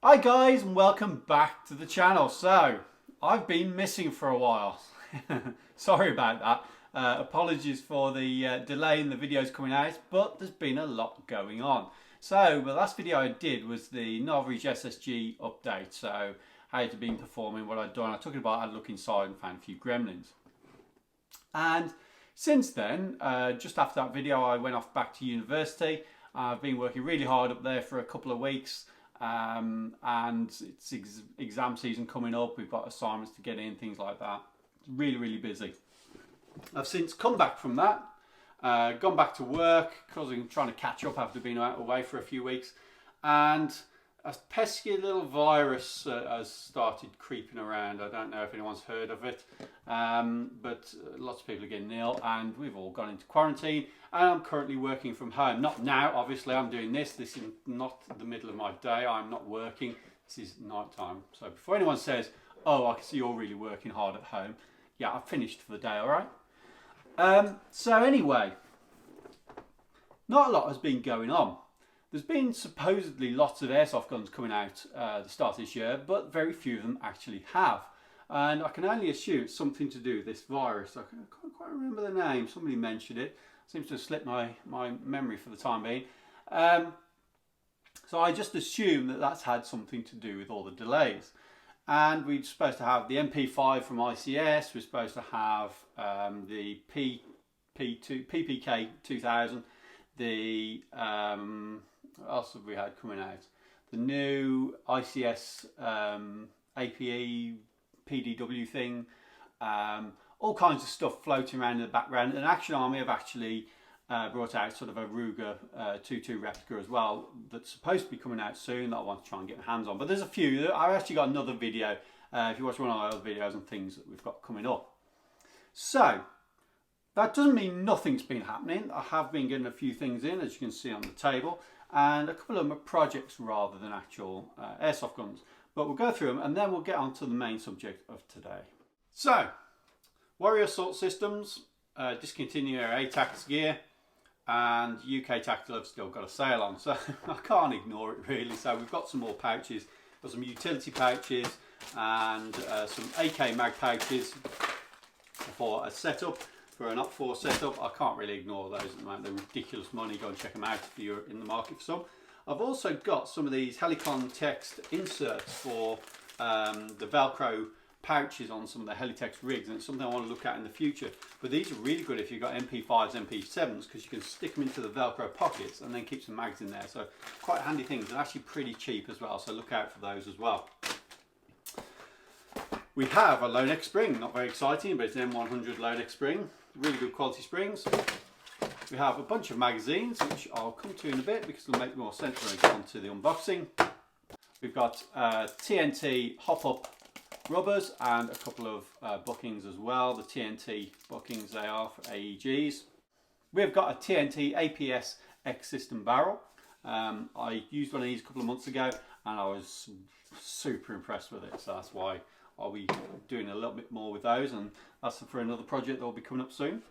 Hi guys, and welcome back to the channel. So I've been missing for a while. Sorry about that. Apologies for the delay in the videos coming out, but there's been a lot going on. So the last video I did was the Norwich SSG update. So how it had been performing, what I'd done. I took it about, I had a look inside and found a few gremlins. And since then, just after that video, I went off back to university. I've been working really hard up there for a couple of weeks. And it's exam season coming up. We've got assignments to get in, things like that. It's really busy. I've since come back from that, gone back to work because I'm trying to catch up after being away for a few weeks, and a pesky little virus has started creeping around. I don't know if anyone's heard of it, but lots of people are getting ill, and we've all gone into quarantine. And I'm currently working from home. Not now, obviously. I'm doing this. This is not the middle of my day. I'm not working. This is night time. So before anyone says, "Oh, I can see you're really working hard at home," yeah, I've finished for the day. All right. So anyway, not a lot has been going on. There's been supposedly lots of airsoft guns coming out the start of this year, but very few of them actually have. And I can only assume it's something to do with this virus. I can't quite remember the name. Somebody mentioned it. Seems to have slipped my memory for the time being. So I just assume that that's had something to do with all the delays. And we're supposed to have the MP5 from ICS. We're supposed to have the PPK 2000. The what else have we had coming out? The new ICS APE PDW thing. All kinds of stuff floating around in the background. And Action Army have actually brought out sort of a Ruger 2.2 replica as well that's supposed to be coming out soon that I want to try and get my hands on. But there's a few. I've actually got another video if you watch one of my other videos and things that we've got coming up. So that doesn't mean nothing's been happening. I have been getting a few things in, as you can see on the table, and a couple of them are projects rather than actual airsoft guns. But we'll go through them and then we'll get on to the main subject of today. So Warrior Assault Systems discontinue our ATAX gear, and UK Tactical have still got a sale on, so I can't ignore it really. So we've got some more pouches, got some utility pouches and some AK mag pouches for a setup, for an OP4 setup. I can't really ignore those at the moment. They're ridiculous money. Go and check them out if you're in the market for some. I've also got some of these Helicon text inserts for the Velcro pouches on some of the Helitex rigs, and it's something I want to look at in the future. But these are really good if you've got MP5s, MP7s, because you can stick them into the Velcro pockets and then keep some mags in there. So quite handy things, and actually pretty cheap as well, so look out for those as well. We have a Lonex spring, not very exciting, but it's an M100 Lonex spring, really good quality springs. We have a bunch of magazines, which I'll come to in a bit because it'll make more sense when we get on to the unboxing. We've got TNT hop-up rubbers and a couple of bookings as well. The TNT bookings they are for AEGs. We've got a TNT APS X system barrel. I used one of these a couple of months ago and I was super impressed with it, so that's why I'll be doing a little bit more with those, and that's for another project that will be coming up soon.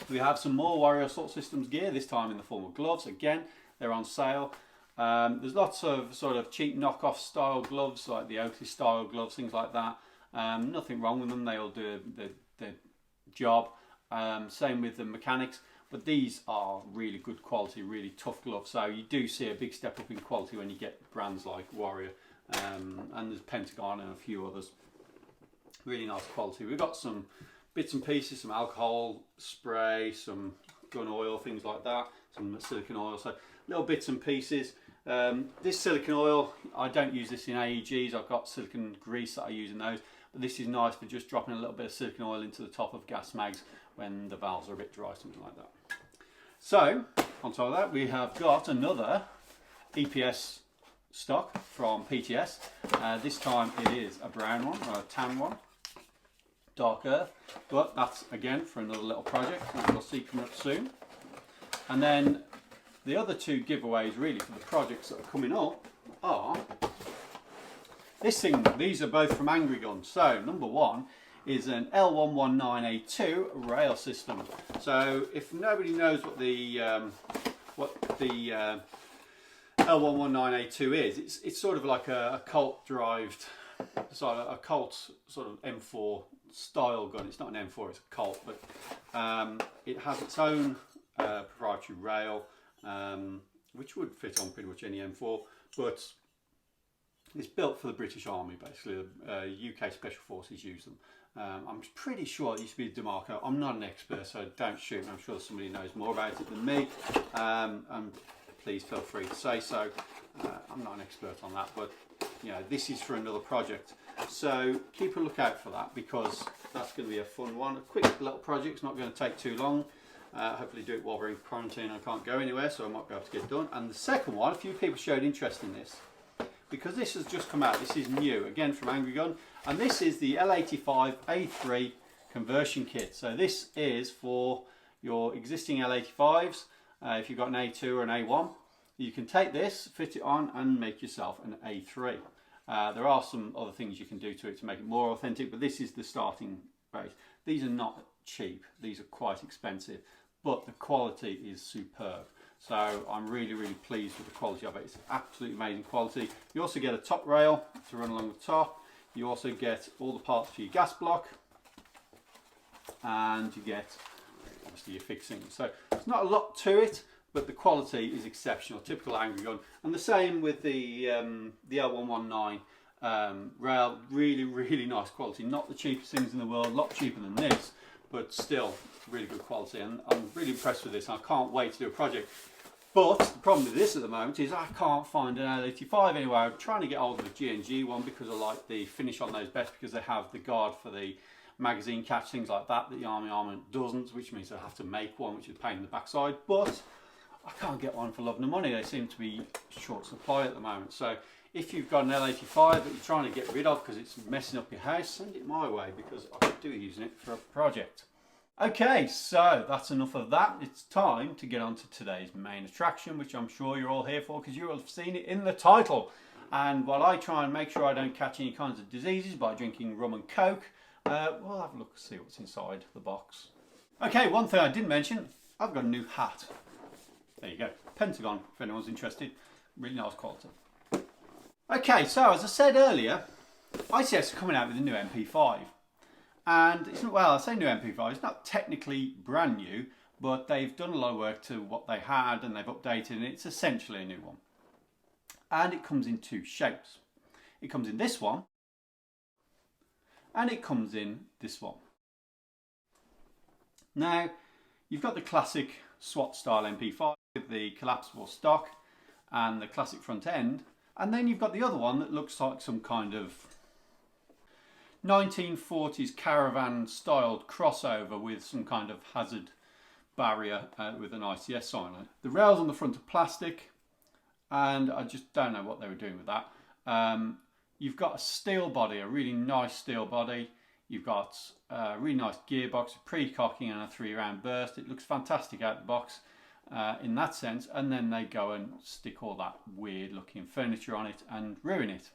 We have some more Warrior Assault Systems gear, this time in the form of gloves. Again, they're on sale. There's lots of sort of cheap knockoff style gloves, like the Oakley style gloves, things like that. Nothing wrong with them, they all do their job. Same with the mechanics, but these are really good quality, really tough gloves. So you do see a big step up in quality when you get brands like Warrior, and there's Pentagon and a few others. Really nice quality. We've got some bits and pieces, some alcohol spray, some gun oil, things like that, some silicone oil, so little bits and pieces. This silicone oil, I don't use this in AEGs. I've got silicone grease that I use in those, but this is nice for just dropping a little bit of silicone oil into the top of gas mags when the valves are a bit dry, something like that. So on top of that, we have got another EPS stock from PTS. This time it is a brown one, or a tan one, dark earth, but that's again for another little project that we'll see coming up soon. And then the other two giveaways really for the projects that are coming up are this thing. These are both from Angry Gun. So number one is an L119A2 rail system. So if nobody knows what the L119A2 is. It's sort of like a Colt derived, a Colt sort of M4 style gun. It's not an M4, it's a Colt, but it has its own proprietary rail, which would fit on pretty much any M4, but it's built for the British Army basically. UK Special Forces use them. I'm pretty sure it used to be a DeMarco. I'm not an expert, so don't shoot me. I'm sure somebody knows more about it than me. And please feel free to say so. I'm not an expert on that, but you know, this is for another project. So keep a lookout for that, because that's going to be a fun one. A quick little project, it's not going to take too long. Hopefully do it while we're in quarantine. I can't go anywhere, so I might be able to get it done. And the second one, a few people showed interest in this, because this has just come out. This is new, again from Angry Gun, and this is the L85 A3 conversion kit. So this is for your existing L85s. If you've got an A2 or an A1, you can take this, fit it on, and make yourself an A3. There are some other things you can do to it to make it more authentic, but this is the starting base. These are not cheap, these are quite expensive, but the quality is superb. So I'm really, really pleased with the quality of it. It's absolutely amazing quality. You also get a top rail to run along the top. You also get all the parts for your gas block, and you get obviously your fixing. So it's not a lot to it, but the quality is exceptional, typical Angry Gun. And the same with the L119 rail, really, really nice quality. Not the cheapest things in the world, a lot cheaper than this, but still really good quality. And I'm really impressed with this, and I can't wait to do a project. But the problem with this at the moment is I can't find an L85 anywhere. I'm trying to get hold of a G&G one because I like the finish on those best, because they have the guard for the magazine catch, things like that the Army Armament doesn't, which means I have to make one, which is a pain in the backside. But I can't get one for love nor money. They seem to be short supply at the moment. So if you've got an L85 that you're trying to get rid of because it's messing up your house, send it my way, because I could do using it for a project. Okay, so that's enough of that. It's time to get on to today's main attraction, which I'm sure you're all here for because you will have seen it in the title. And while I try and make sure I don't catch any kinds of diseases by drinking rum and coke, we'll have a look and see what's inside the box. Okay, one thing I didn't mention, I've got a new hat. There you go, Pentagon, if anyone's interested. Really nice quality. Okay, so as I said earlier, ICS are coming out with a new MP5. And it's not, well, I say new MP5, it's not technically brand new, but they've done a lot of work to what they had and they've updated, and it's essentially a new one. And it comes in two shapes. It comes in this one, and it comes in this one. Now, you've got the classic SWAT style MP5 with the collapsible stock and the classic front end, and then you've got the other one that looks like some kind of 1940s caravan styled crossover with some kind of hazard barrier with an ICS sign on it. The rails on the front are plastic, and I just don't know what they were doing with that. You've got a steel body, a really nice steel body. You've got a really nice gearbox, a pre-cocking and a 3-round burst. It looks fantastic out the box in that sense, and then they go and stick all that weird looking furniture on it and ruin it.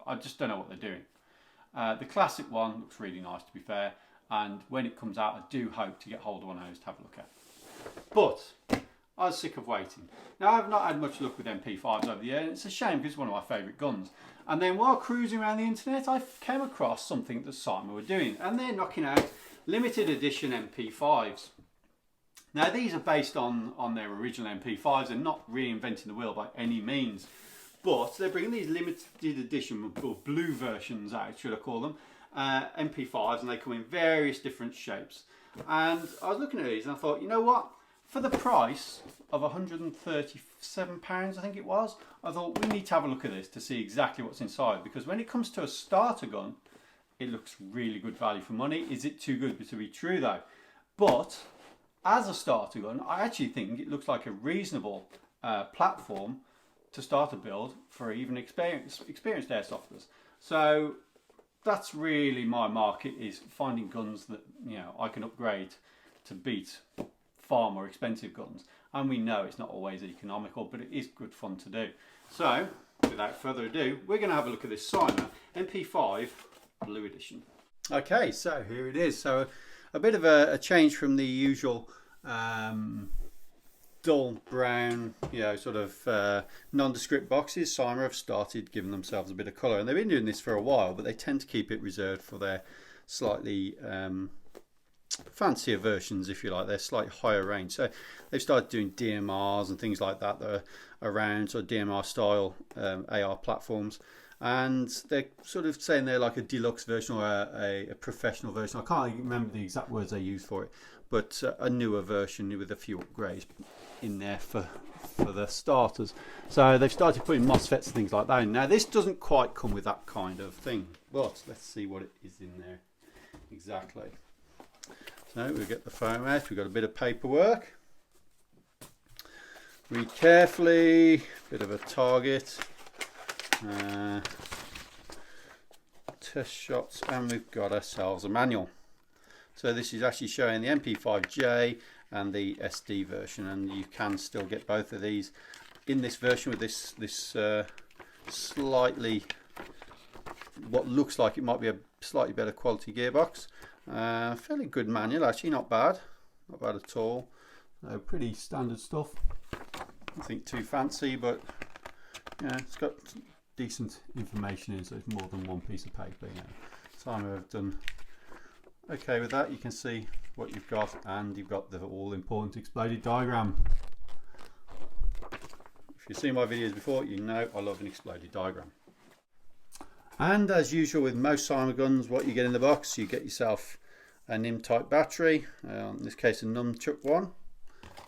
I just don't know what they're doing. The classic one looks really nice, to be fair, and when it comes out I do hope to get hold of one of those to have a look at. But I was sick of waiting. Now, I've not had much luck with MP5s over the years, and it's a shame because it's one of my favourite guns. And then while cruising around the internet, I came across something that CYMA were doing, and they're knocking out limited edition MP5s. Now, these are based on their original MP5s and not reinventing the wheel by any means. But they're bringing these limited edition, or blue versions out, should I call them, MP5s, and they come in various different shapes. And I was looking at these and I thought, you know what? For the price of £137, I think it was, I thought we need to have a look at this to see exactly what's inside. Because when it comes to a starter gun, it looks really good value for money. Is it too good to be true though? But as a starter gun, I actually think it looks like a reasonable platform to start a build for even experienced airsofters. So that's really my market, is finding guns that, you know, I can upgrade to beat far more expensive guns. And we know it's not always economical, but it is good fun to do. So without further ado, we're going to have a look at this CYMA MP5 Blue Edition. Okay, so here it is. So a bit of a change from the usual dull brown, you know, sort of nondescript boxes. CYMA have started giving themselves a bit of colour, and they've been doing this for a while, but they tend to keep it reserved for their slightly fancier versions, if you like, their slightly higher range. So they've started doing DMRs and things like that that are around sort of DMR style AR platforms, and they're sort of saying they're like a deluxe version or a professional version. I can't remember the exact words they use for it, but a newer version with a few upgrades in there for the starters. So they've started putting MOSFETs and things like that in. Now this doesn't quite come with that kind of thing, but let's see what it is in there exactly. So we get the foam out, we've got a bit of paperwork. Read carefully, bit of a target, test shots, and we've got ourselves a manual. So this is actually showing the MP5J and the SD version, and you can still get both of these in this version with this slightly, what looks like it might be a slightly better quality gearbox. Fairly good manual, actually, not bad at all. Pretty standard stuff. Nothing too fancy, but yeah, it's got decent information in, so it's more than one piece of paper. Yeah. CYMA have done okay with that. You can see what you've got, and you've got the all-important exploded diagram. If you've seen my videos before, you know I love an exploded diagram. And as usual with most CYMA guns, what you get in the box, you get yourself a NIM type battery, in this case a nunchuck one.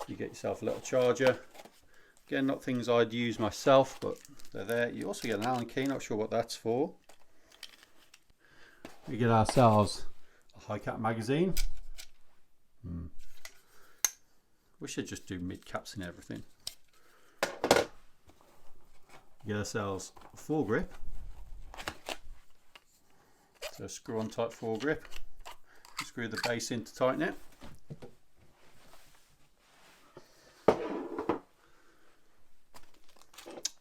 You get yourself a little charger. Again, not things I'd use myself, but they're there. You also get an Allen key, not sure what that's for. We get ourselves a high cap magazine. We should just do mid caps and everything. Get ourselves a foregrip. So a screw on type foregrip. Screw the base in to tighten it.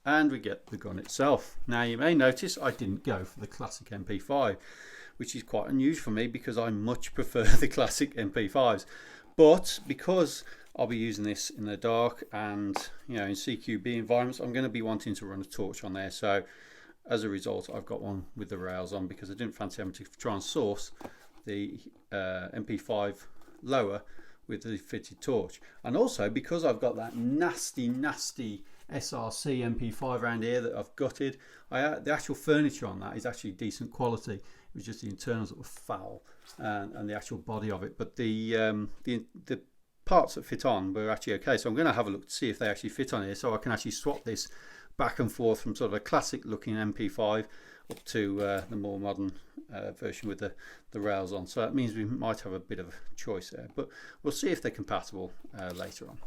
And we get the gun itself. Now you may notice I didn't go for the classic MP5, which is quite unusual for me because I much prefer the classic MP5s. But because I'll be using this in the dark and, you know, in CQB environments, I'm going to be wanting to run a torch on there. So as a result, I've got one with the rails on because I didn't fancy having to try and source the MP5 lower with the fitted torch. And also because I've got that nasty SRC MP5 around here that I've gutted, the actual furniture on that is actually decent quality. It was just the internals that were foul, and the actual body of it, but the parts that fit on were actually okay. So I'm going to have a look to see if they actually fit on here, so I can actually swap this back and forth from sort of a classic looking MP5 up to the more modern version with the rails on. So that means we might have a bit of a choice there, but we'll see if they're compatible later on.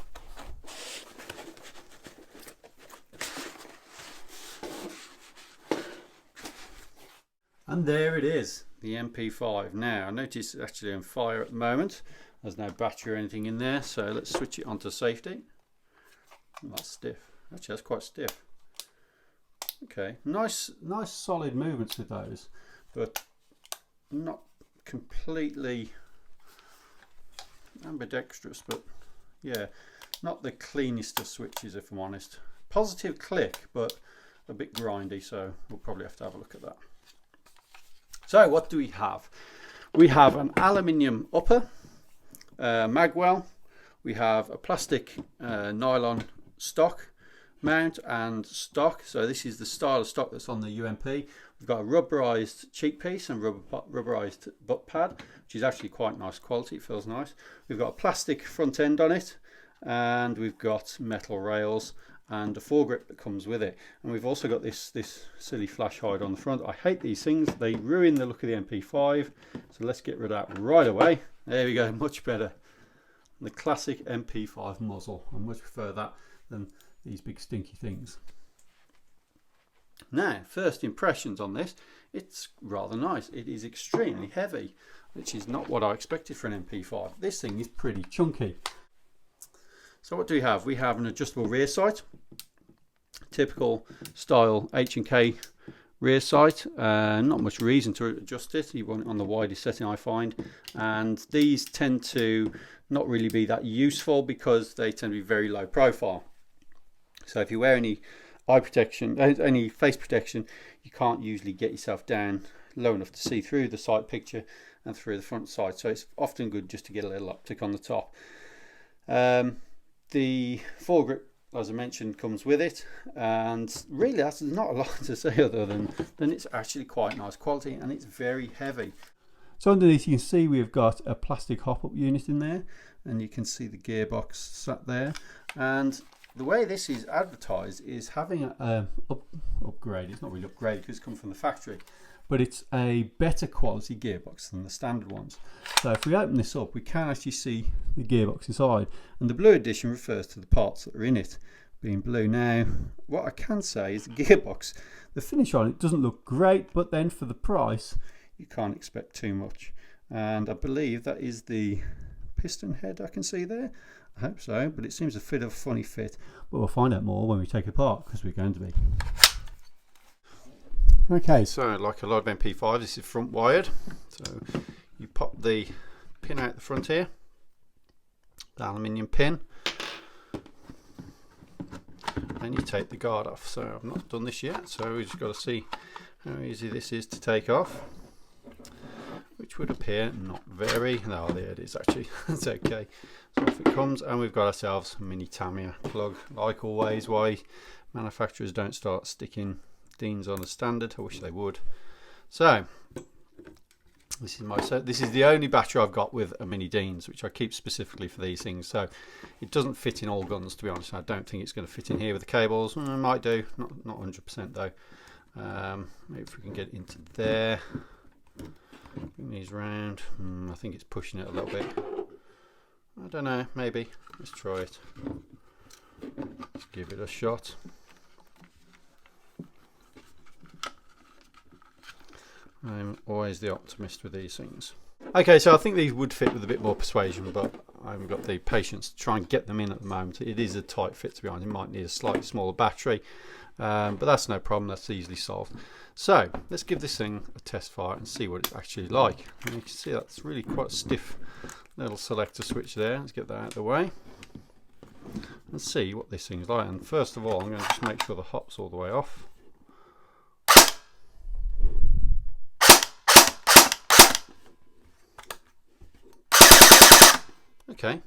And there it is, the MP5. Now I notice it's actually on fire at the moment. There's no battery or anything in there, so let's switch it onto safety. Oh, that's stiff. Actually, that's quite stiff. Okay, nice solid movements with those, but not completely ambidextrous, but yeah, not the cleanest of switches, if I'm honest. Positive click, but a bit grindy, so we'll probably have to have a look at that. So what do we have? We have an aluminium upper, magwell. We have a plastic nylon stock mount and stock. So this is the style of stock that's on the UMP. We've got a rubberized cheek piece and rubberized butt pad, which is actually quite nice quality. It feels nice. We've got a plastic front end on it, and we've got metal rails and a foregrip that comes with it. And we've also got this silly flash hide on the front. I hate these things. They ruin the look of the MP5. So let's get rid of that right away. There we go, much better. The classic MP5 muzzle. I much prefer that than these big stinky things. Now, first impressions on this. It's rather nice. It is extremely heavy, which is not what I expected for an MP5. This thing is pretty chunky. So what do we have? We have an adjustable rear sight, typical style H&K rear sight. Not much reason to adjust it. You want it on the widest setting, I find. And these tend to not really be that useful because they tend to be very low profile. So if you wear any eye protection, any face protection, you can't usually get yourself down low enough to see through the sight picture and through the front side. So it's often good just to get a little optic on the top. The foregrip, as I mentioned, comes with it, and really that's not a lot to say other than it's actually quite nice quality, and it's very heavy. So underneath you can see we've got a plastic hop-up unit in there, and you can see the gearbox sat there. And the way this is advertised is having an upgrade. It's not really upgrade because it's come from the factory, but it's a better quality gearbox than the standard ones. So if we open this up, we can actually see the gearbox inside, and the blue edition refers to the parts that are in it being blue. Now, what I can say is the gearbox, the finish on it doesn't look great, but then for the price, you can't expect too much. And I believe that is the piston head I can see there. I hope so, but it seems a fit of a funny fit. But we'll find out more when we take it apart, because we're going to be. Okay, so like a lot of MP5, this is front wired. So you pop the pin out the front here, the aluminium pin, and you take the guard off. So I've not done this yet, so we've just got to see how easy this is to take off, which would appear not very. No, there it is actually. It's okay. So off it comes, and we've got ourselves a mini Tamiya plug. Like always, why manufacturers don't start sticking Deans on a standard, I wish they would. So this is the only battery I've got with a mini Deans, which I keep specifically for these things. So it doesn't fit in all guns, to be honest. I don't think it's going to fit in here with the cables. It might do, not 100% though. Maybe if we can get it into there. Bring these round. I think it's pushing it a little bit. I don't know, maybe. Let's try it. Let's give it a shot. I'm always the optimist with these things. Okay, so I think these would fit with a bit more persuasion, but I haven't got the patience to try and get them in at the moment. It is a tight fit, to be honest. It might need a slightly smaller battery, but that's no problem. That's easily solved. So let's give this thing a test fire and see what it's actually like. And you can see that's really quite a stiff little selector switch there. Let's get that out of the way and see what this thing's like. And first of all, I'm going to just make sure the hop's all the way off. Okay,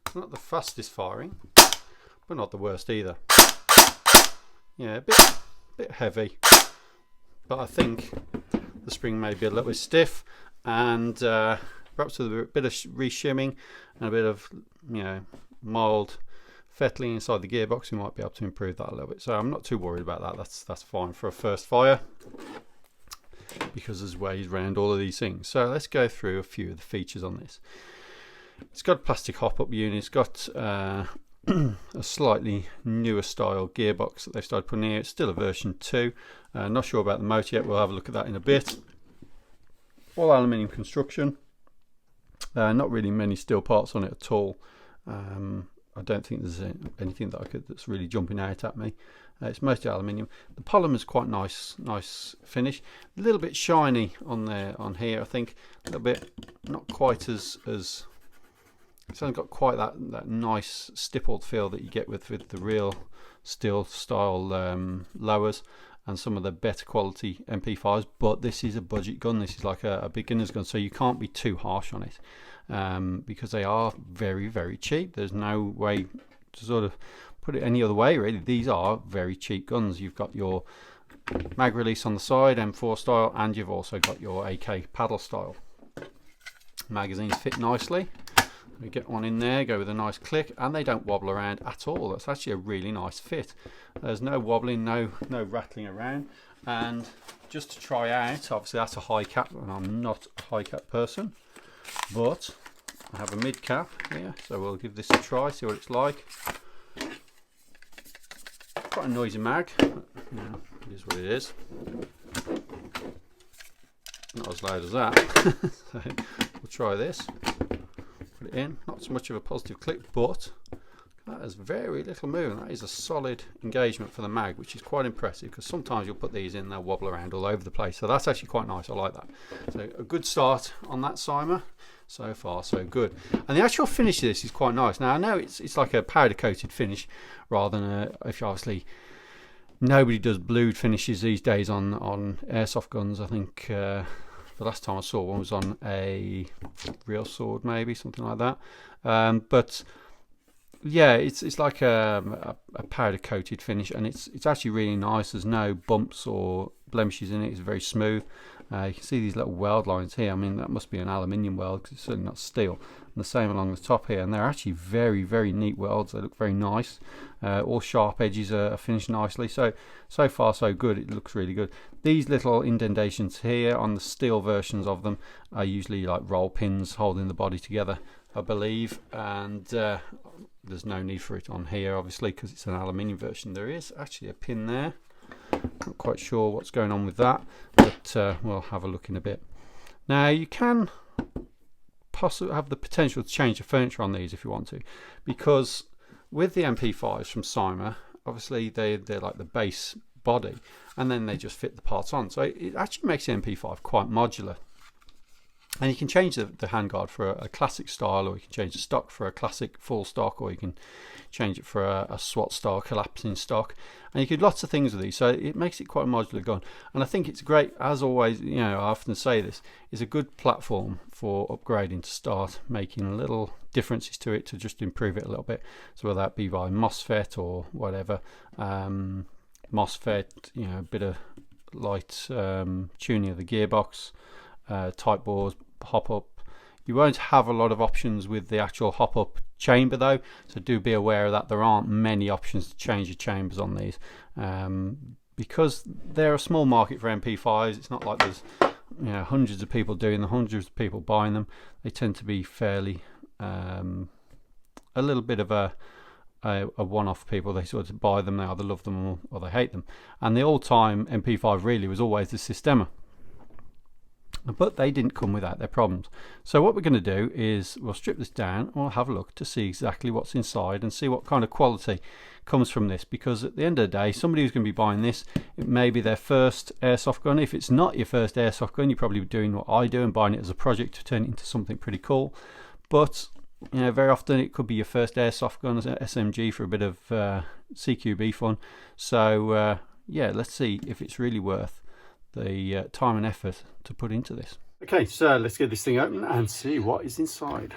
it's not the fastest firing, but not the worst either. Yeah, a bit heavy, but I think the spring may be a little bit stiff, and perhaps with a bit of re-shimming and a bit of, you know, mild fettling inside the gearbox, we might be able to improve that a little bit. So I'm not too worried about that. That's fine for a first fire, because there's ways around all of these things. So let's go through a few of the features on this. It's got a plastic hop-up unit. It's got a slightly newer style gearbox that they've started putting here. It's still a version 2. Not sure about the motor yet. We'll have a look at that in a bit. All aluminium construction. Not really many steel parts on it at all. I don't think there's anything that's really jumping out at me. It's mostly aluminium. The polymer is quite nice finish. A little bit shiny on here, I think. A little bit, not quite as it's only got quite that nice stippled feel that you get with the real steel style lowers and some of the better quality MP5s. But this is a budget gun. This is like a beginner's gun, so you can't be too harsh on it, because they are very, very cheap. There's no way to sort of put it any other way, really. These are very cheap guns. You've got your mag release on the side, M4 style, and you've also got your AK paddle style. Magazines fit nicely. We get one in there, go with a nice click, and they don't wobble around at all. That's actually a really nice fit. There's no wobbling, no rattling around. And just to try out, obviously that's a high cap, and I'm not a high cap person, but I have a mid cap here, so we'll give this a try, see what it's like. Quite a noisy mag, but, you know, it is what it is. Not as loud as that. So we'll try this. Put it in. Not so much of a positive click, but That has very little movement. That is a solid engagement for the mag, which is quite impressive, because sometimes you'll put these in, they'll wobble around all over the place. So that's actually quite nice. I like that. So a good start on that CYMA. So far so good. And the actual finish of this is quite nice. Now I know it's like a powder coated finish rather than if obviously nobody does blued finishes these days on airsoft guns. I think the last time I saw one was on a real sword, maybe something like that. But yeah, it's like a powder coated finish, and it's actually really nice. There's no bumps or blemishes in it. It's very smooth. You can see these little weld lines here. I mean, that must be an aluminium weld because it's certainly not steel. And the same along the top here, and they're actually very, very neat welds. They look very nice. All sharp edges are finished nicely. So far so good. It looks really good. These little indentations here on the steel versions of them are usually like roll pins holding the body together, I believe. And there's no need for it on here, obviously, because it's an aluminium version. There is actually a pin there. Not quite sure what's going on with that, but we'll have a look in a bit. Now you can possibly have the potential to change the furniture on these if you want to, because with the MP5s from CYMA, obviously they're like the base body, and then they just fit the parts on. So it actually makes the MP5 quite modular. And you can change the handguard for a classic style, or you can change the stock for a classic full stock, or you can change it for a SWAT style collapsing stock. And you can do lots of things with these, so it makes it quite a modular gun. And I think it's great, as always, you know, I often say this, is a good platform for upgrading to start making little differences to it to just improve it a little bit. So whether that be by MOSFET or whatever, MOSFET, you know, a bit of light tuning of the gearbox, type bores, hop up. You won't have a lot of options with the actual hop up chamber though, so do be aware of that. There aren't many options to change your chambers on these, because they're a small market for MP5s. It's not like there's, you know, hundreds of people doing them, hundreds of people buying them. They tend to be fairly a little bit of a one-off people. They sort of buy them, they either love them or they hate them. And the all-time MP5 really was always the Systema. But they didn't come without their problems. So what we're going to do is we'll strip this down and we'll have a look to see exactly what's inside and see what kind of quality comes from this, because at the end of the day, somebody who's going to be buying this, it may be their first airsoft gun. If it's not your first airsoft gun, you're probably doing what I do and buying it as a project to turn it into something pretty cool. But you know, very often it could be your first airsoft gun as an SMG for a bit of CQB fun. So yeah, let's see if it's really worth the time and effort to put into this. Okay, so let's get this thing open and see what is inside.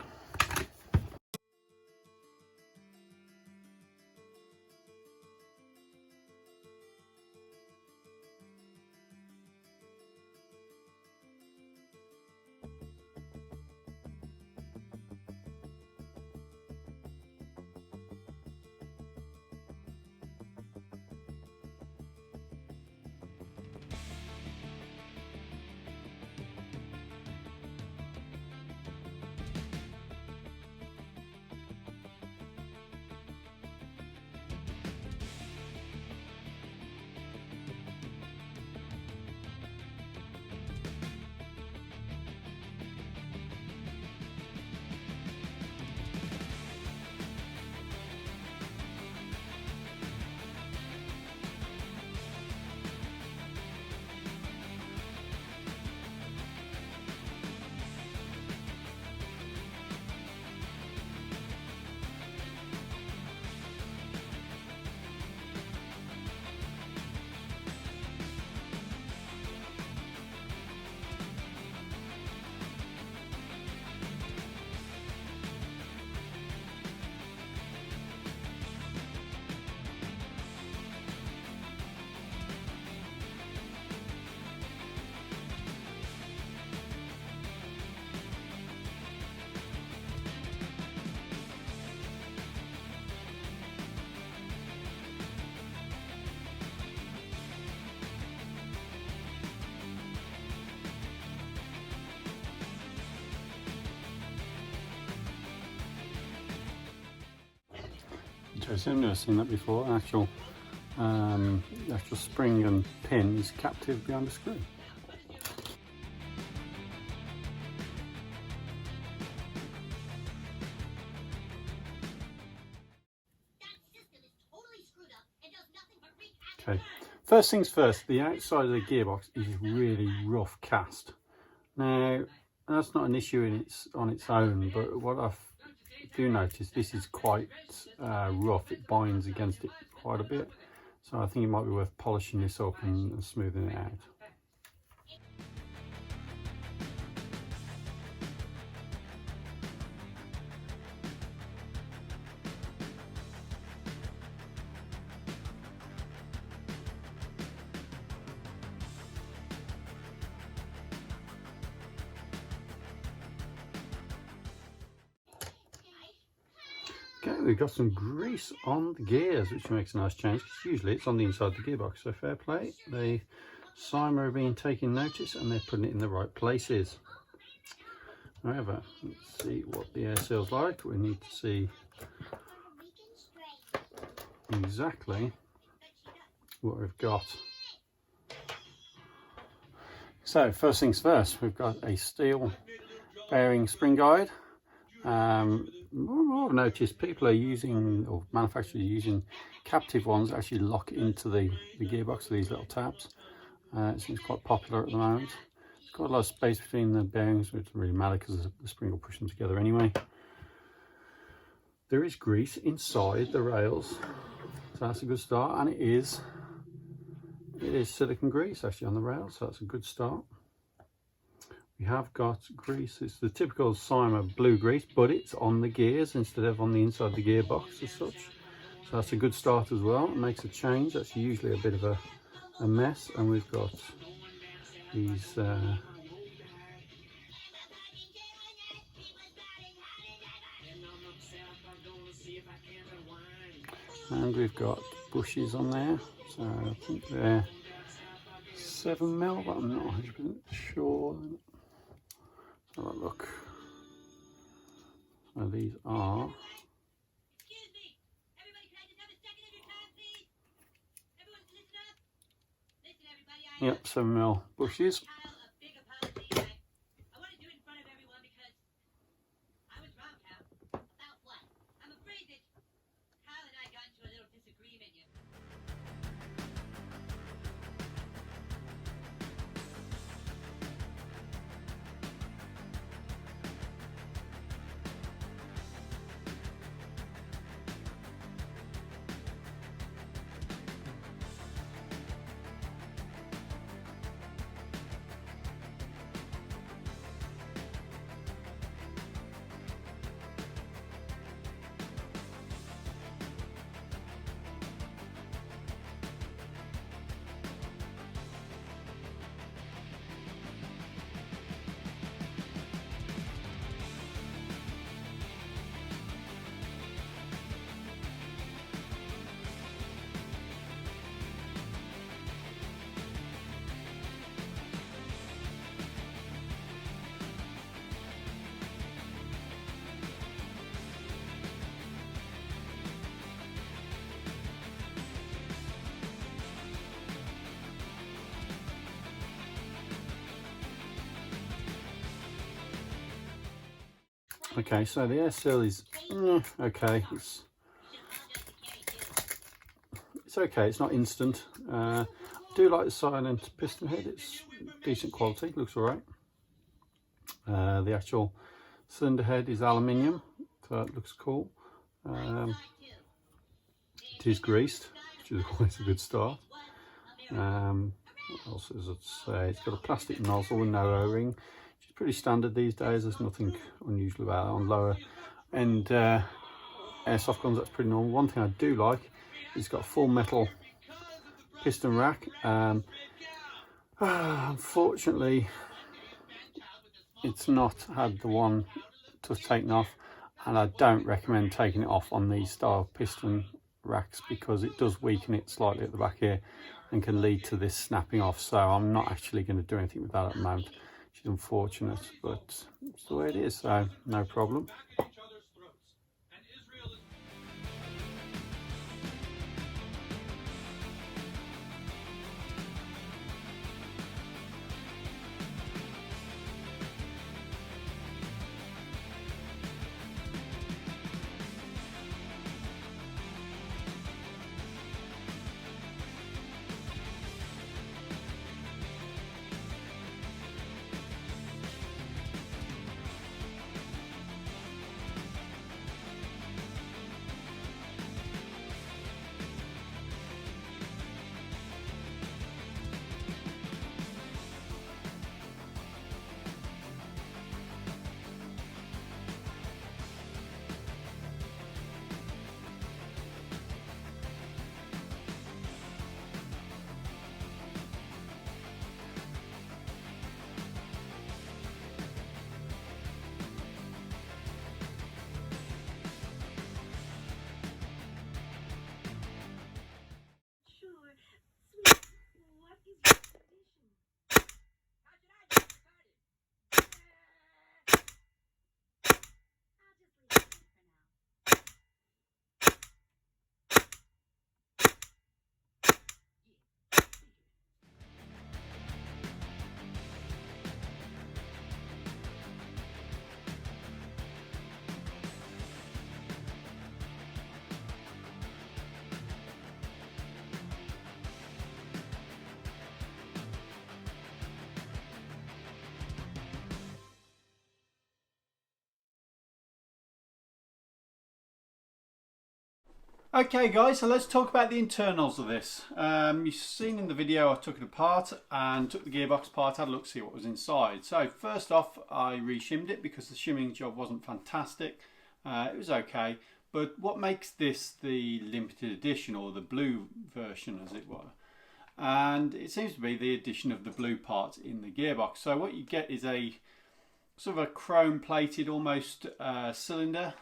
Interesting, I've never seen that before. Actual spring and pin is captive behind a screw. First things first, the outside of the gearbox is really rough cast. Now, that's not an issue on its own, but what I do notice, this is quite rough. It binds against it quite a bit, so I think it might be worth polishing this up and smoothing it out. Okay, we've got some grease on the gears, which makes a nice change, because usually it's on the inside of the gearbox, so fair play. The CYMA are being taken notice and they're putting it in the right places. However, let's see what the air seal's like. We need to see exactly what we've got. So first things first, we've got a steel bearing spring guide. I've noticed people are using, or manufacturers are using, captive ones that actually lock into the gearbox with these little tabs. It seems quite popular at the moment. It's got a lot of space between the bearings, which doesn't really matter because the spring will push them together anyway. There is grease inside the rails, so that's a good start, and it is silicone grease actually on the rails, so that's a good start. We have got grease. It's the typical CYMA blue grease, but it's on the gears instead of on the inside of the gearbox as such. So that's a good start as well. It makes a change. That's usually a bit of a mess. And we've got these and we've got bushes on there. So I think they're 7mm, but I'm not 100% sure. Have a look. So these are yep, 7mm bushes. Okay, so the air seal is okay. It's okay. It's not instant. I do like the silent piston head. It's decent quality. Looks all right. The actual cylinder head is aluminium, so it looks cool. It is greased, which is always a good start. What else is it to say? It's got a plastic nozzle with no O-ring. Pretty standard these days. There's nothing unusual about it. On lower end airsoft guns, that's pretty normal. One thing I do like is it's got a full metal piston rack. Unfortunately, it's not had the one just taken off, and I don't recommend taking it off on these style piston racks because it does weaken it slightly at the back here and can lead to this snapping off. So I'm not actually going to do anything with that at the moment. Which is unfortunate, but it's the way it is, so no problem. Okay guys, so let's talk about the internals of this. You've seen in the video I took it apart and took the gearbox apart, had a look to see what was inside. So first off, I re-shimmed it because the shimming job wasn't fantastic. It was okay, but what makes this the limited edition, or the blue version as it were, and it seems to be the addition of the blue parts in the gearbox. So what you get is a sort of a chrome plated almost cylinder,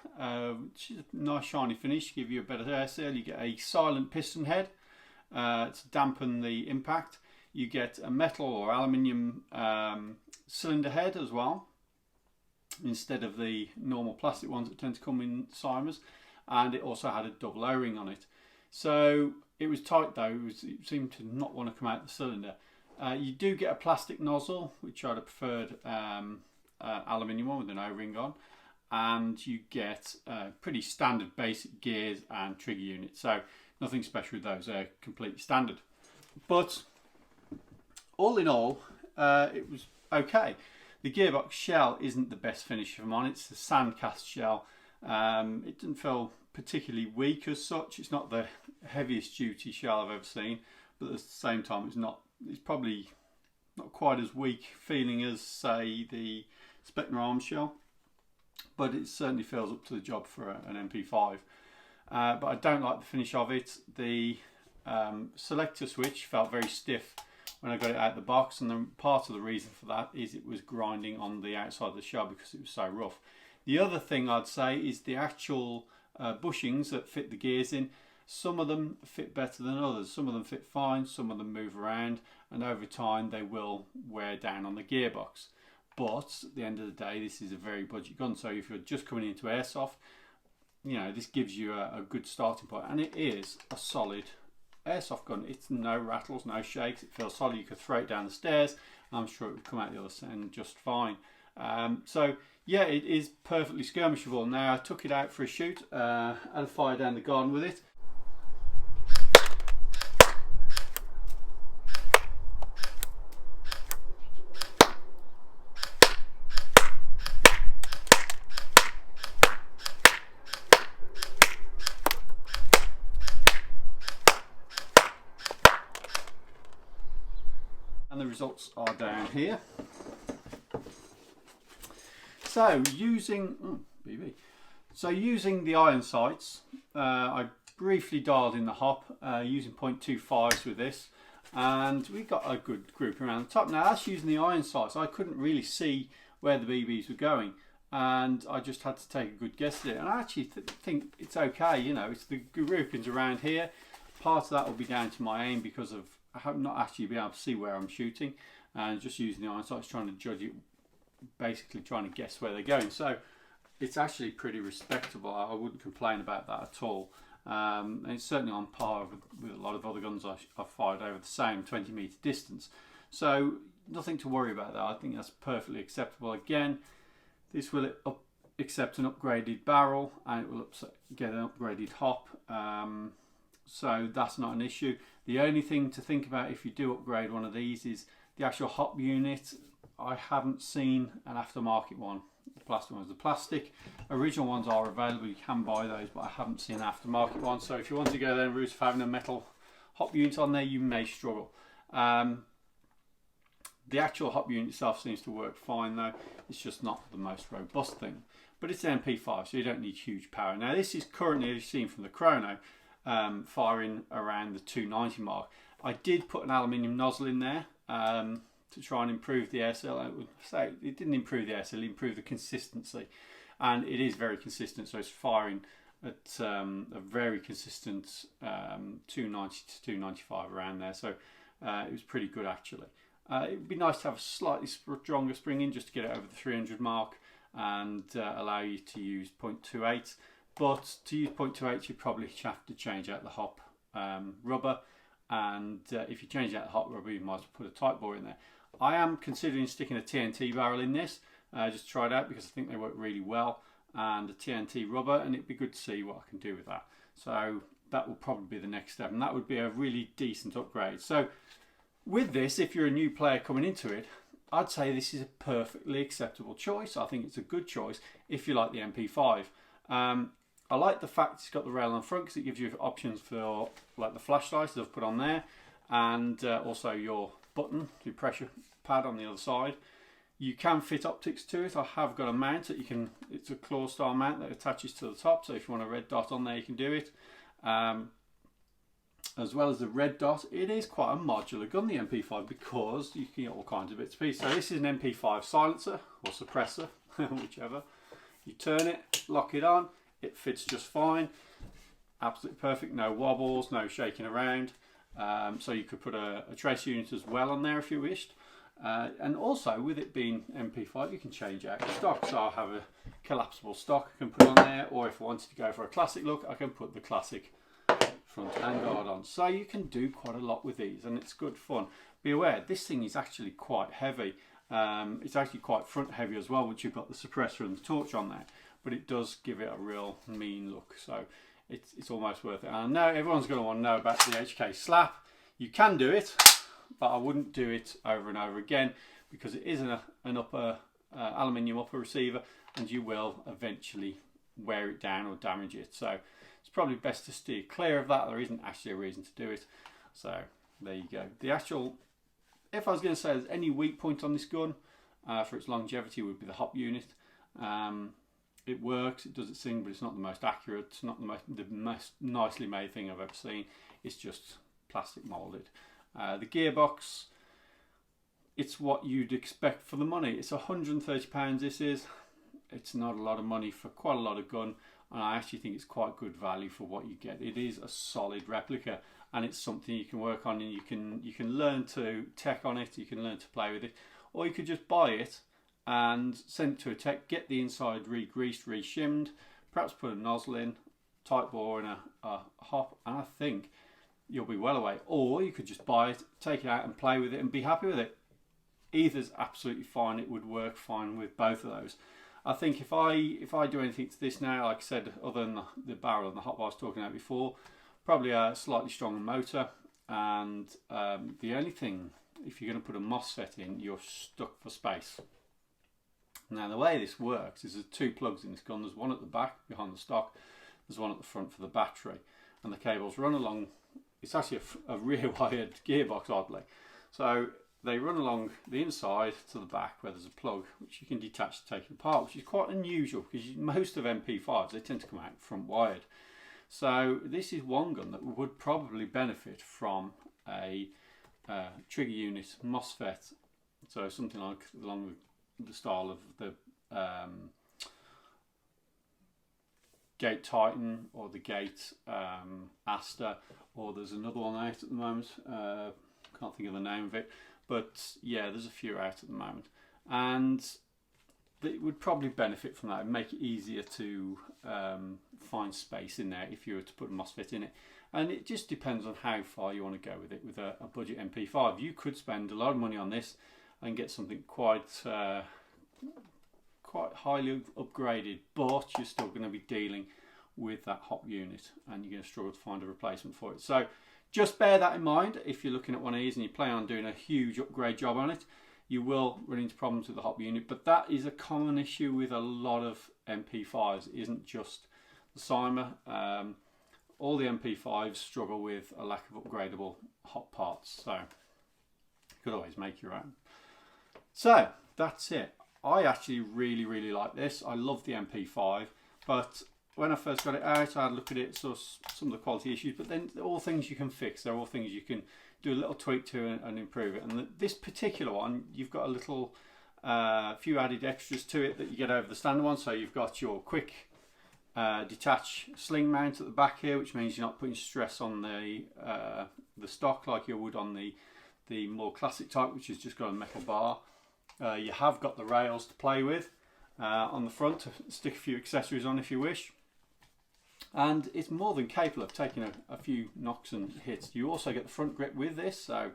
which is a nice shiny finish to give you a better air seal. You get a silent piston head to dampen the impact. You get a metal or aluminium cylinder head as well, instead of the normal plastic ones that tend to come in CYMAs, and it also had a double O-ring on it. So it was tight though, it seemed to not want to come out the cylinder. You do get a plastic nozzle, which I'd have preferred aluminium one with an O-ring on, and you get pretty standard basic gears and trigger unit, so nothing special with those, they're completely standard. But all in all, it was okay. The gearbox shell isn't the best finish if I'm on, it's the sand cast shell. It didn't feel particularly weak as such. It's not the heaviest duty shell I've ever seen, but at the same time it's probably not quite as weak feeling as, say, the Spectre arm shell, but it certainly feels up to the job for an MP5. But I don't like the finish of it. The selector switch felt very stiff when I got it out of the box, and part of the reason for that is it was grinding on the outside of the shell because it was so rough. The other thing I'd say is the actual bushings that fit the gears in. Some of them fit better than others. Some of them fit fine, some of them move around, and over time they will wear down on the gearbox. But at the end of the day, this is a very budget gun, so if you're just coming into Airsoft, you know, this gives you a good starting point, and it is a solid Airsoft gun. It's no rattles, no shakes, it feels solid. You could throw it down the stairs, I'm sure it would come out the other end just fine. So yeah, it is perfectly skirmishable. Now I took it out for a shoot, had a fire down the garden with it. And the results are down here. So using using the iron sights, I briefly dialed in the hop using 0.25s with this, and we got a good group around the top. Now that's using the iron sights. I couldn't really see where the BBs were going, and I just had to take a good guess at it. And I actually think it's okay. You know, it's the groupings around here. Part of that will be down to my aim because of not actually being able to see where I'm shooting, and just using the iron sights trying to judge it, basically trying to guess where they're going. So it's actually pretty respectable. I wouldn't complain about that at all. And it's certainly on par with a lot of other guns I've fired over the same 20 metre distance. So nothing to worry about there. I think that's perfectly acceptable. Again, this will accept an upgraded barrel, and it will get an upgraded hop. So that's not an issue. The only thing to think about if you do upgrade one of these is the actual hop unit. I haven't seen an aftermarket one. The plastic ones, the plastic original ones are available, you can buy those, but I haven't seen an aftermarket one. So if you want to go down the route of having a metal hop unit on there, you may struggle. The actual hop unit itself seems to work fine though. It's just not the most robust thing, but it's an MP5, so you don't need huge power. Now this is currently, as you've seen from the chrono, firing around the 290 mark. I did put an aluminium nozzle in there to try and improve the air seal. I would say it didn't improve the air seal, it improved the consistency, and it is very consistent, so it's firing at a very consistent 290 to 295 around there, so it was pretty good actually. It would be nice to have a slightly stronger spring in just to get it over the 300 mark and allow you to use 0.28, but to use 0.28 you probably have to change out the hop rubber, and if you change out the hop rubber you might as well put a tight bore in there. I am considering sticking a TNT barrel in this, just to try it out because I think they work really well, and a TNT rubber, and it'd be good to see what I can do with that. So that will probably be the next step, and that would be a really decent upgrade. So with this, if you're a new player coming into it, I'd say this is a perfectly acceptable choice. I think it's a good choice if you like the MP5. I like the fact it's got the rail on the front because it gives you options for like the flashlights that I've put on there, and also your button, your pressure pad on the other side. You can fit optics to it. I have got a mount that you can, it's a claw style mount that attaches to the top, so if you want a red dot on there you can do it. As well as the red dot, it is quite a modular gun, the MP5, because you can get all kinds of bits and pieces. So this is an MP5 silencer or suppressor, whichever. You turn it, lock it on, it fits just fine. Absolutely perfect, no wobbles, no shaking around. So you could put a trace unit as well on there if you wished. And also, with it being MP5, you can change out the stock. So I'll have a collapsible stock I can put on there, or if I wanted to go for a classic look, I can put the classic front handguard on. So you can do quite a lot with these, and it's good fun. Be aware, this thing is actually quite heavy. It's actually quite front heavy as well, once you've got the suppressor and the torch on there, but it does give it a real mean look. So it's almost worth it. And I know everyone's going to want to know about the HK slap. You can do it, but I wouldn't do it over and over again, because it is an upper aluminium upper receiver, and you will eventually wear it down or damage it. So it's probably best to steer clear of that. There isn't actually a reason to do it. So there you go. The actual, if I was going to say there's any weak point on this gun for its longevity, would be the hop unit. It works, it does its thing, but it's not the most accurate. It's not the most nicely made thing I've ever seen. It's just plastic moulded. The gearbox, it's what you'd expect for the money. It's £130. This is. It's not a lot of money for quite a lot of gun, and I actually think it's quite good value for what you get. It is a solid replica, and it's something you can work on, and you can learn to tech on it. You can learn to play with it, or you could just buy it and send it to a tech, get the inside re-greased, re-shimmed, perhaps put a nozzle in, tight bore and a hop, and I think you'll be well away. Or you could just buy it, take it out and play with it and be happy with it. Either's absolutely fine. It would work fine with both of those. I think if I do anything to this now, like I said, other than the barrel and the hop I was talking about before, probably a slightly stronger motor, and the only thing, if you're going to put a MOSFET in, you're stuck for space. Now the way this works is there's two plugs in this gun. There's one at the back behind the stock, there's one at the front for the battery, and the cables run along. It's actually a rear wired gearbox, oddly, so they run along the inside to the back where there's a plug which you can detach to take it apart, which is quite unusual because most of MP5s, they tend to come out front wired. So this is one gun that would probably benefit from a trigger unit MOSFET, so something like along the style of the Gate Titan or the Gate Aster, or there's another one out at the moment, can't think of the name of it, but yeah, there's a few out at the moment, and it would probably benefit from that and make it easier to find space in there if you were to put a MOSFET in it. And it just depends on how far you want to go with it. With a budget MP5, you could spend a lot of money on this and get something quite highly upgraded, but you're still going to be dealing with that hop unit, and you're going to struggle to find a replacement for it. So just bear that in mind if you're looking at one of these and you plan on doing a huge upgrade job on it. You will run into problems with the hop unit, but that is a common issue with a lot of MP5s. It isn't just the CYMA. All the MP5s struggle with a lack of upgradable hop parts, so you could always make your own. So that's it. I actually really like this. I love the MP5, but when I first got it out, I had a look at it, saw some of the quality issues, but then they're all things you can fix. They're all things you can do a little tweak to and improve it. And this particular one, you've got a little few added extras to it that you get over the standard one. So you've got your quick detach sling mount at the back here, which means you're not putting stress on the stock like you would on the more classic type, which has just got a metal bar. You have got the rails to play with on the front to stick a few accessories on if you wish. And it's more than capable of taking a few knocks and hits. You also get the front grip with this, so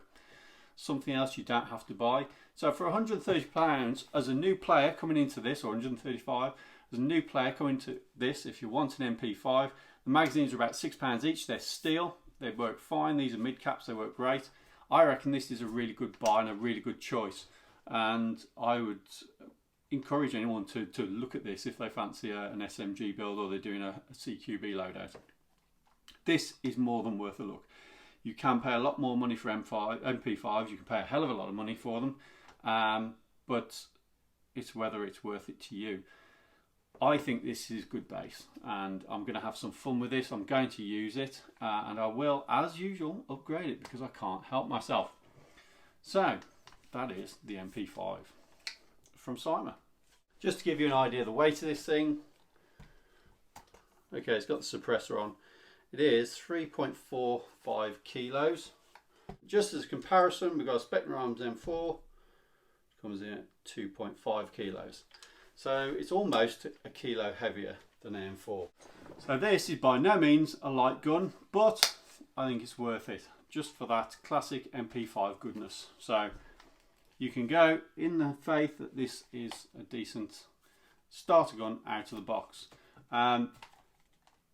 something else you don't have to buy. So for £130 as a new player coming into this, or £135 as a new player coming to this, if you want an MP5, the magazines are about £6 each. They're steel, they work fine. These are mid caps, they work great. I reckon this is a really good buy and a really good choice, and I would encourage anyone to look at this if they fancy an SMG build or they're doing a CQB loadout. This is more than worth a look. You can pay a lot more money for MP5s, you can pay a hell of a lot of money for them, but it's whether it's worth it to you. I think this is good base, and I'm going to have some fun with this. I'm going to use it, and I will, as usual, upgrade it because I can't help myself. So that is the MP5 from CYMA. Just to give you an idea of the weight of this thing, okay, it's got the suppressor on. It is 3.45 kilos. Just as a comparison, we've got a Spectrum Arms M4, comes in at 2.5 kilos. So it's almost a kilo heavier than an M4. So this is by no means a light gun, but I think it's worth it just for that classic MP5 goodness. So you can go in the faith that this is a decent starter gun out of the box.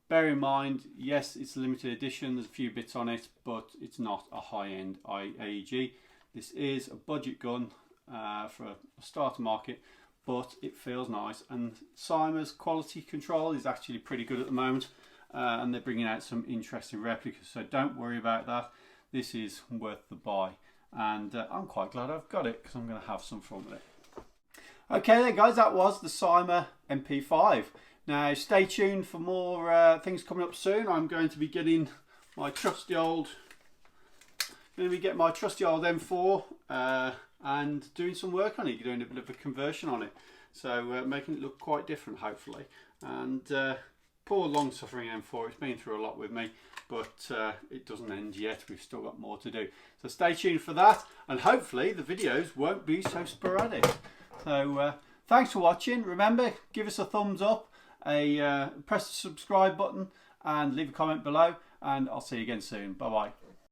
Bear in mind, yes, it's a limited edition, there's a few bits on it, but it's not a high-end AEG. This is a budget gun for a starter market, but it feels nice, and CYMA's quality control is actually pretty good at the moment, and they're bringing out some interesting replicas, so don't worry about that. This is worth the buy, and I'm quite glad I've got it because I'm going to have some fun with it. Okay then guys, that was the CYMA MP5. Now stay tuned for more things coming up soon. I'm going to be getting my trusty old M4 and doing some work on it, doing a bit of a conversion on it, so making it look quite different hopefully. And poor long suffering M4, it's been through a lot with me, but it doesn't end yet. We've still got more to do, so stay tuned for that, and hopefully the videos won't be so sporadic. So thanks for watching. Remember, give us a thumbs up, press the subscribe button, and leave a comment below, and I'll see you again soon. Bye bye.